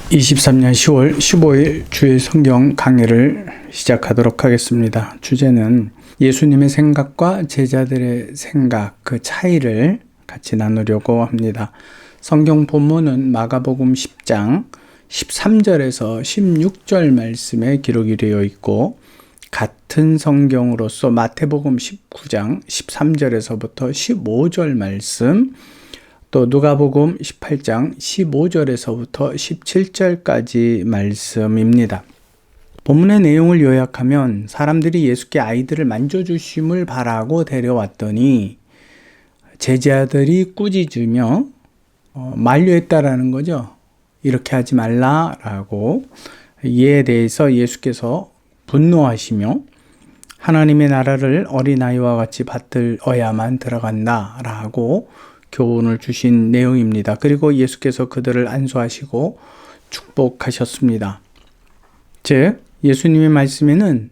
23년 10월 15일 주일 성경 강해를 시작하도록 하겠습니다. 주제는 예수님의 생각과 제자들의 생각, 그 차이를 같이 나누려고 합니다. 성경 본문은 마가복음 10장 13절에서 16절 말씀에 기록이 되어 있고, 같은 성경으로서 마태복음 19장 13절에서부터 15절 말씀, 또 누가복음 18장 15절에서부터 17절까지 말씀입니다. 본문의 내용을 요약하면 사람들이 예수께 아이들을 만져주심을 바라고 데려왔더니 제자들이 꾸짖으며 만류했다라는 거죠. 이렇게 하지 말라라고. 이에 대해서 예수께서 분노하시며 하나님의 나라를 어린아이와 같이 받들어야만 들어간다라고 교훈을 주신 내용입니다. 그리고 예수께서 그들을 안수하시고 축복하셨습니다. 즉, 예수님의 말씀에는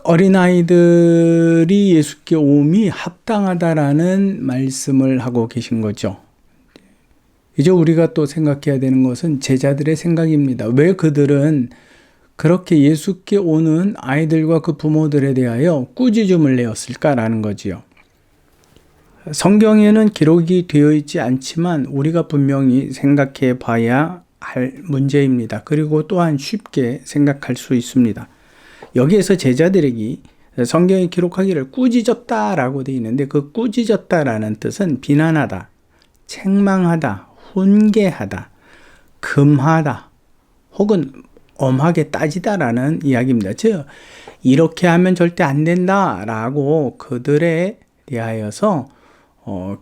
어린아이들이 예수께 오음이 합당하다라는 말씀을 하고 계신 거죠. 이제 우리가 또 생각해야 되는 것은 제자들의 생각입니다. 왜 그들은 그렇게 예수께 오는 아이들과 그 부모들에 대하여 꾸짖음을 내었을까라는 거지요. 성경에는 기록이 되어 있지 않지만 우리가 분명히 생각해 봐야 할 문제입니다. 그리고 또한 쉽게 생각할 수 있습니다. 여기에서 제자들에게 성경에 기록하기를 꾸짖었다라고 되어 있는데, 그 꾸짖었다라는 뜻은 비난하다, 책망하다, 훈계하다, 금하다, 혹은 엄하게 따지다라는 이야기입니다. 즉, 이렇게 하면 절대 안 된다라고 그들에 대하여서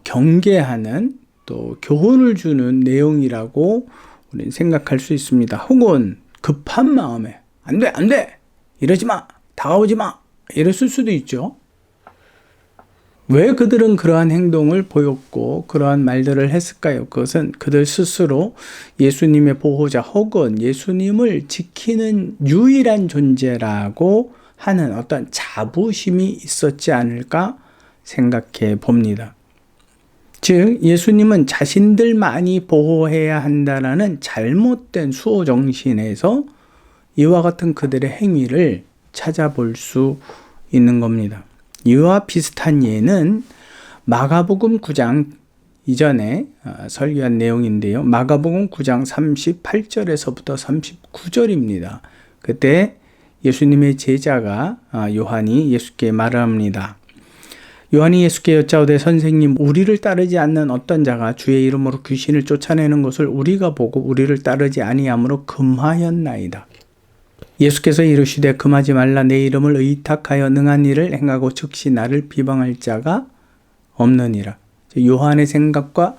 경계하는, 또 교훈을 주는 내용이라고 우리는 생각할 수 있습니다. 혹은 급한 마음에 안 돼, 이러지 마, 다가오지 마, 이랬을 수도 있죠. 왜 그들은 그러한 행동을 보였고 그러한 말들을 했을까요? 그것은 그들 스스로 예수님의 보호자 혹은 예수님을 지키는 유일한 존재라고 하는 어떤 자부심이 있었지 않을까 생각해 봅니다. 즉, 예수님은 자신들만이 보호해야 한다는 잘못된 수호 정신에서 이와 같은 그들의 행위를 찾아볼 수 있는 겁니다. 이와 비슷한 예는 마가복음 9장 이전에 설교한 내용인데요. 마가복음 9장 38절에서부터 39절입니다. 그때 예수님의 제자가 요한이 예수께 말을 합니다. 요한이 예수께 여짜오되 선생님, 우리를 따르지 않는 어떤 자가 주의 이름으로 귀신을 쫓아내는 것을 우리가 보고 우리를 따르지 아니하므로 금하였나이다. 예수께서 이르시되 금하지 말라. 내 이름을 의탁하여 능한 일을 행하고 즉시 나를 비방할 자가 없느니라. 요한의 생각과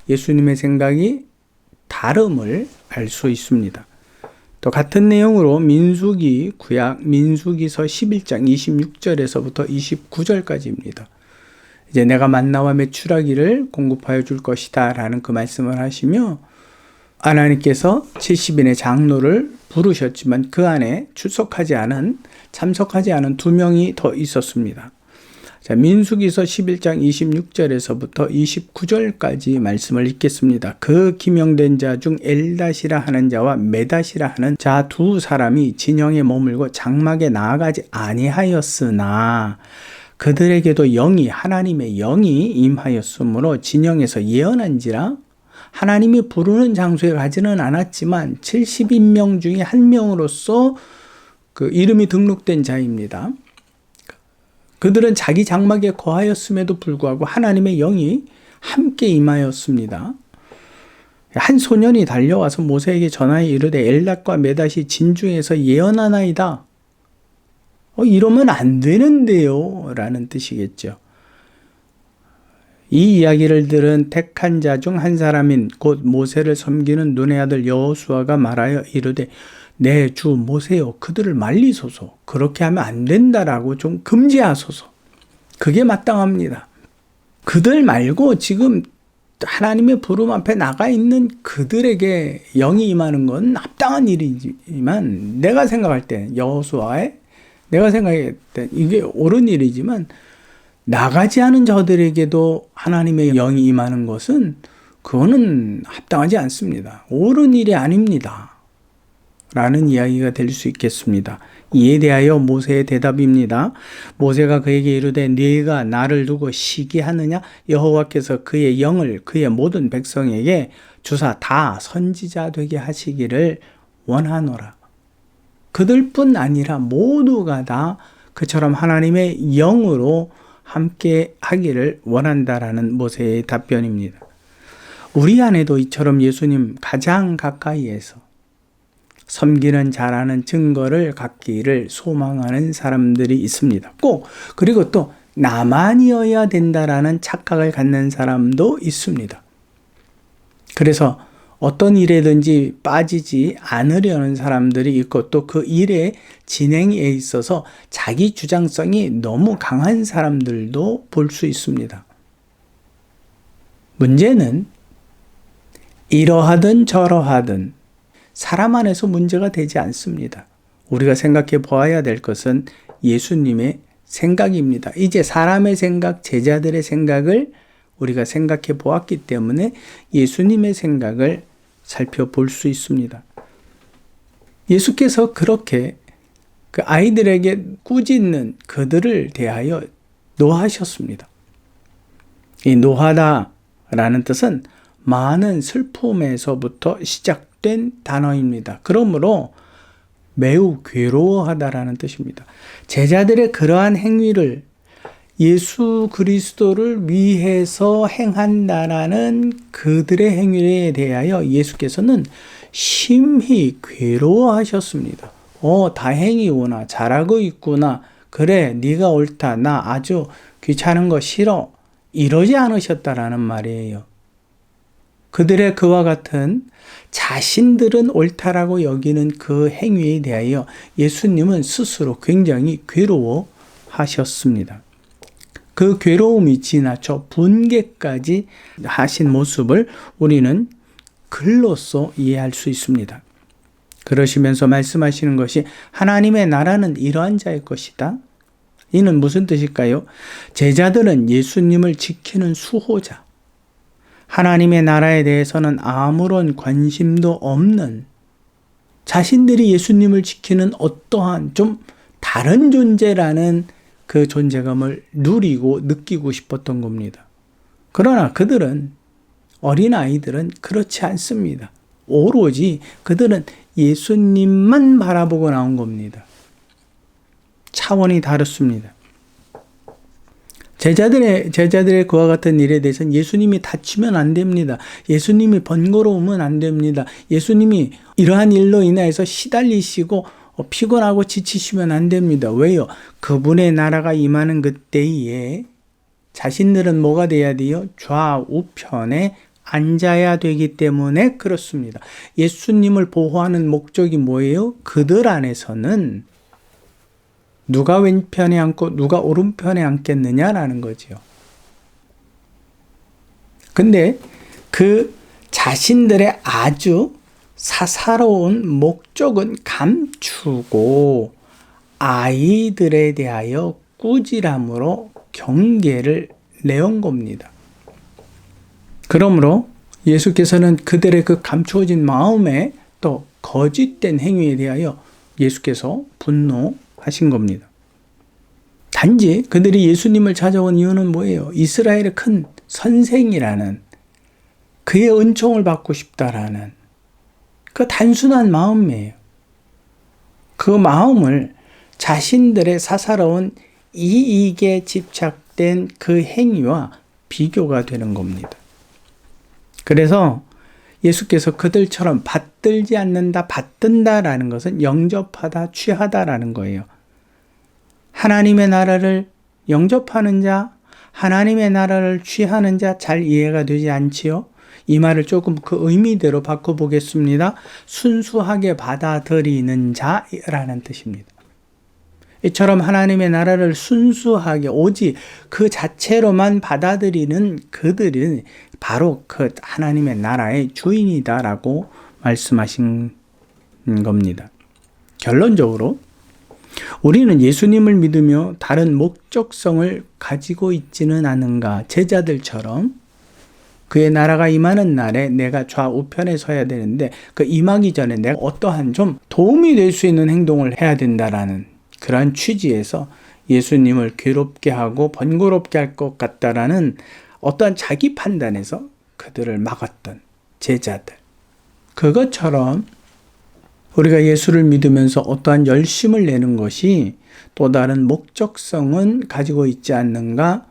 예수님의 생각이 다름을 알 수 있습니다. 또 같은 내용으로 민수기 구약 민수기서 11장 26절에서부터 29절까지입니다. 이제 내가 만나와 메추라기를 공급하여 줄 것이다 라는 그 말씀을 하시며, 하나님께서 70인의 장로를 부르셨지만 그 안에 참석하지 않은 2명이 더 있었습니다. 자, 민수기서 11장 26절에서부터 29절까지 말씀을 읽겠습니다. 그 기명된 자 중 엘닷이라 하는 자와 메닷이라 하는 자 두 사람이 진영에 머물고 장막에 나아가지 아니하였으나 그들에게도 하나님의 영이 임하였으므로 진영에서 예언한지라. 하나님이 부르는 장소에 가지는 않았지만 70인명 중에 한 명으로서 그 이름이 등록된 자입니다. 그들은 자기 장막에 거하였음에도 불구하고 하나님의 영이 함께 임하였습니다. 한 소년이 달려와서 모세에게 전하여 이르되 엘닷과 메닷이 진중에서 예언하나이다. 이러면 안 되는데요 라는 뜻이겠죠. 이 이야기를 들은 택한 자 중 한 사람인 곧 모세를 섬기는 눈의 아들 여호수아가 말하여 이르되 내 주 모세여, 그들을 말리소서. 그렇게 하면 안 된다라고 좀 금지하소서. 그게 마땅합니다. 그들 말고 지금 하나님의 부름 앞에 나가 있는 그들에게 영이 임하는 건 합당한 일이지만, 내가 생각할 때 내가 생각할 때 이게 옳은 일이지만, 나가지 않은 저들에게도 하나님의 영이 임하는 것은 그거는 합당하지 않습니다. 옳은 일이 아닙니다. 라는 이야기가 될 수 있겠습니다. 이에 대하여 모세의 대답입니다. 모세가 그에게 이르되 네가 나를 두고 시기하느냐? 여호와께서 그의 영을 그의 모든 백성에게 주사 다 선지자 되게 하시기를 원하노라. 그들뿐 아니라 모두가 다 그처럼 하나님의 영으로 함께 하기를 원한다라는 모세의 답변입니다. 우리 안에도 이처럼 예수님 가장 가까이에서 섬기는 자라는 증거를 갖기를 소망하는 사람들이 있습니다. 그리고 또 나만이어야 된다라는 착각을 갖는 사람도 있습니다. 그래서 어떤 일에든지 빠지지 않으려는 사람들이 있고 또 그 일의 진행에 있어서 자기 주장성이 너무 강한 사람들도 볼 수 있습니다. 문제는 이러하든 저러하든 사람 안에서 문제가 되지 않습니다. 우리가 생각해 보아야 될 것은 예수님의 생각입니다. 이제 사람의 생각, 제자들의 생각을 우리가 생각해 보았기 때문에 예수님의 생각을 살펴볼 수 있습니다. 예수께서 그렇게 그 아이들에게 꾸짖는 그들을 대하여 노하셨습니다. 이 노하다라는 뜻은 많은 슬픔에서부터 시작된 단어입니다. 그러므로 매우 괴로워하다라는 뜻입니다. 제자들의 그러한 행위를 예수 그리스도를 위해서 행한다라는 그들의 행위에 대하여 예수께서는 심히 괴로워하셨습니다. 다행히 오나 잘하고 있구나. 그래 네가 옳다. 나 아주 귀찮은 거 싫어. 이러지 않으셨다라는 말이에요. 그들의 그와 같은 자신들은 옳다라고 여기는 그 행위에 대하여 예수님은 스스로 굉장히 괴로워하셨습니다. 그 괴로움이 지나쳐 분개까지 하신 모습을 우리는 글로써 이해할 수 있습니다. 그러시면서 말씀하시는 것이 하나님의 나라는 이러한 자의 것이다. 이는 무슨 뜻일까요? 제자들은 예수님을 지키는 수호자, 하나님의 나라에 대해서는 아무런 관심도 없는 자신들이 예수님을 지키는 어떠한 좀 다른 존재라는 그 존재감을 누리고 느끼고 싶었던 겁니다. 그러나 그들은 어린아이들은 그렇지 않습니다. 오로지 그들은 예수님만 바라보고 나온 겁니다. 차원이 다릅니다. 제자들의 그와 같은 일에 대해서는 예수님이 다치면 안 됩니다. 예수님이 번거로우면 안 됩니다. 예수님이 이러한 일로 인해서 시달리시고 피곤하고 지치시면 안 됩니다. 왜요? 그분의 나라가 임하는 그때에 자신들은 뭐가 돼야 돼요? 좌우편에 앉아야 되기 때문에 그렇습니다. 예수님을 보호하는 목적이 뭐예요? 그들 안에서는 누가 왼편에 앉고 누가 오른편에 앉겠느냐라는 거죠. 근데 그 자신들의 아주 사사로운 목적은 감추고 아이들에 대하여 꾸지람으로 경계를 내온 겁니다. 그러므로 예수께서는 그들의 그 감추어진 마음에 또 거짓된 행위에 대하여 예수께서 분노하신 겁니다. 단지 그들이 예수님을 찾아온 이유는 뭐예요? 이스라엘의 큰 선생이라는 그의 은총을 받고 싶다라는 그 단순한 마음이에요. 그 마음을 자신들의 사사로운 이익에 집착된 그 행위와 비교가 되는 겁니다. 그래서 예수께서 그들처럼 받들지 않는다, 받든다라는 것은 영접하다, 취하다라는 거예요. 하나님의 나라를 영접하는 자, 하나님의 나라를 취하는 자 잘 이해가 되지 않지요? 이 말을 조금 그 의미대로 바꿔보겠습니다. 순수하게 받아들이는 자라는 뜻입니다. 이처럼 하나님의 나라를 순수하게 오직 그 자체로만 받아들이는 그들은 바로 그 하나님의 나라의 주인이다라고 말씀하신 겁니다. 결론적으로 우리는 예수님을 믿으며 다른 목적성을 가지고 있지는 않은가? 제자들처럼 그의 나라가 임하는 날에 내가 좌우편에 서야 되는데 그 임하기 전에 내가 어떠한 좀 도움이 될 수 있는 행동을 해야 된다라는 그러한 취지에서 예수님을 괴롭게 하고 번거롭게 할 것 같다라는 어떠한 자기 판단에서 그들을 막았던 제자들. 그것처럼 우리가 예수를 믿으면서 어떠한 열심을 내는 것이 또 다른 목적성은 가지고 있지 않는가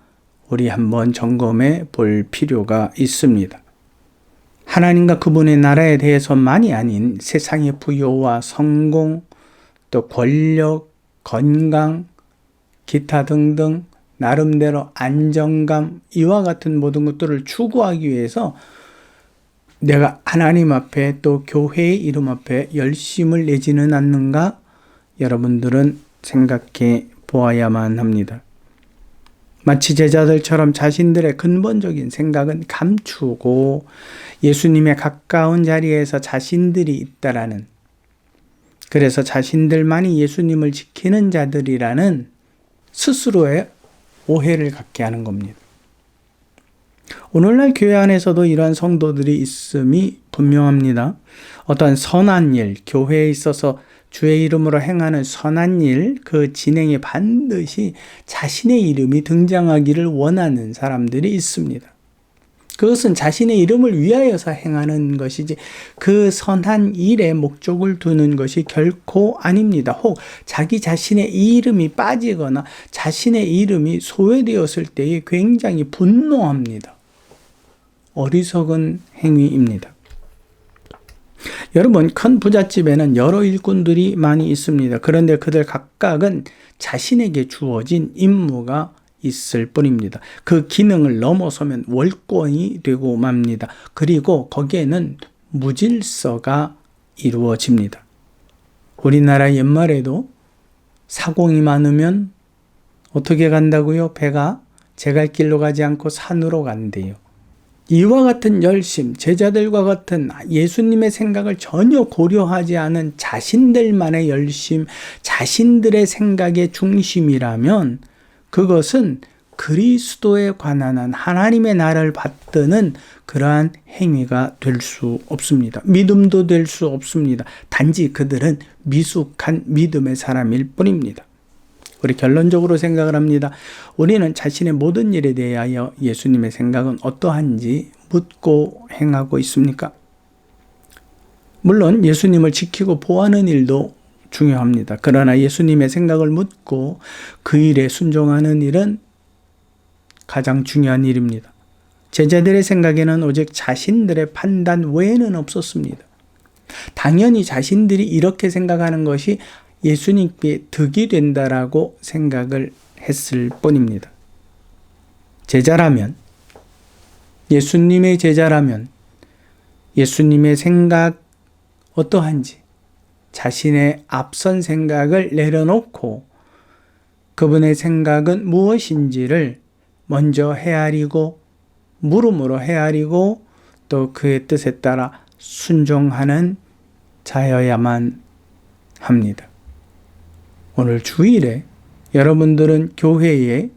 우리 한번 점검해 볼 필요가 있습니다. 하나님과 그분의 나라에 대해서만이 아닌 세상의 부요와 성공, 또 권력, 건강, 기타 등등 나름대로 안정감 이와 같은 모든 것들을 추구하기 위해서 내가 하나님 앞에 또 교회의 이름 앞에 열심을 내지는 않는가? 여러분들은 생각해 보아야만 합니다. 마치 제자들처럼 자신들의 근본적인 생각은 감추고 예수님의 가까운 자리에서 자신들이 있다라는, 그래서 자신들만이 예수님을 지키는 자들이라는 스스로의 오해를 갖게 하는 겁니다. 오늘날 교회 안에서도 이러한 성도들이 있음이 분명합니다. 어떤 선한 일, 교회에 있어서 주의 이름으로 행하는 선한 일, 그 진행에 반드시 자신의 이름이 등장하기를 원하는 사람들이 있습니다. 그것은 자신의 이름을 위하여서 행하는 것이지 그 선한 일에 목적을 두는 것이 결코 아닙니다. 혹 자기 자신의 이름이 빠지거나 자신의 이름이 소외되었을 때에 굉장히 분노합니다. 어리석은 행위입니다. 여러분, 큰 부잣집에는 여러 일꾼들이 많이 있습니다. 그런데 그들 각각은 자신에게 주어진 임무가 있을 뿐입니다. 그 기능을 넘어서면 월권이 되고 맙니다. 그리고 거기에는 무질서가 이루어집니다. 우리나라 옛말에도 사공이 많으면 어떻게 간다고요? 배가 제갈 길로 가지 않고 산으로 간대요. 이와 같은 열심, 제자들과 같은 예수님의 생각을 전혀 고려하지 않은 자신들만의 열심, 자신들의 생각의 중심이라면 그것은 그리스도에 관한 한 하나님의 나라를 받드는 그러한 행위가 될 수 없습니다. 믿음도 될 수 없습니다. 단지 그들은 미숙한 믿음의 사람일 뿐입니다. 우리 결론적으로 생각을 합니다. 우리는 자신의 모든 일에 대하여 예수님의 생각은 어떠한지 묻고 행하고 있습니까? 물론 예수님을 지키고 보호하는 일도 중요합니다. 그러나 예수님의 생각을 묻고 그 일에 순종하는 일은 가장 중요한 일입니다. 제자들의 생각에는 오직 자신들의 판단 외에는 없었습니다. 당연히 자신들이 이렇게 생각하는 것이 예수님께 득이 된다라고 생각을 했을 뿐입니다. 제자라면, 예수님의 제자라면 예수님의 생각 어떠한지 자신의 앞선 생각을 내려놓고 그분의 생각은 무엇인지를 먼저 헤아리고 물음으로 헤아리고 또 그의 뜻에 따라 순종하는 자여야만 합니다. 오늘 주일에 여러분들은 교회의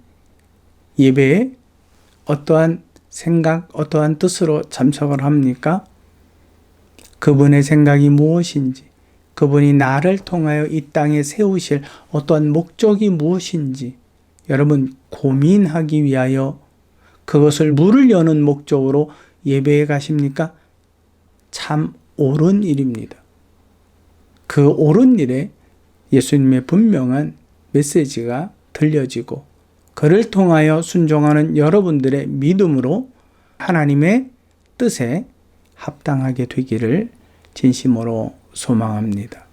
예배에 어떠한 생각, 어떠한 뜻으로 참석을 합니까? 그분의 생각이 무엇인지, 그분이 나를 통하여 이 땅에 세우실 어떠한 목적이 무엇인지 여러분 고민하기 위하여 그것을 물을 여는 목적으로 예배에 가십니까? 참 옳은 일입니다. 그 옳은 일에 예수님의 분명한 메시지가 들려지고 그를 통하여 순종하는 여러분들의 믿음으로 하나님의 뜻에 합당하게 되기를 진심으로 소망합니다.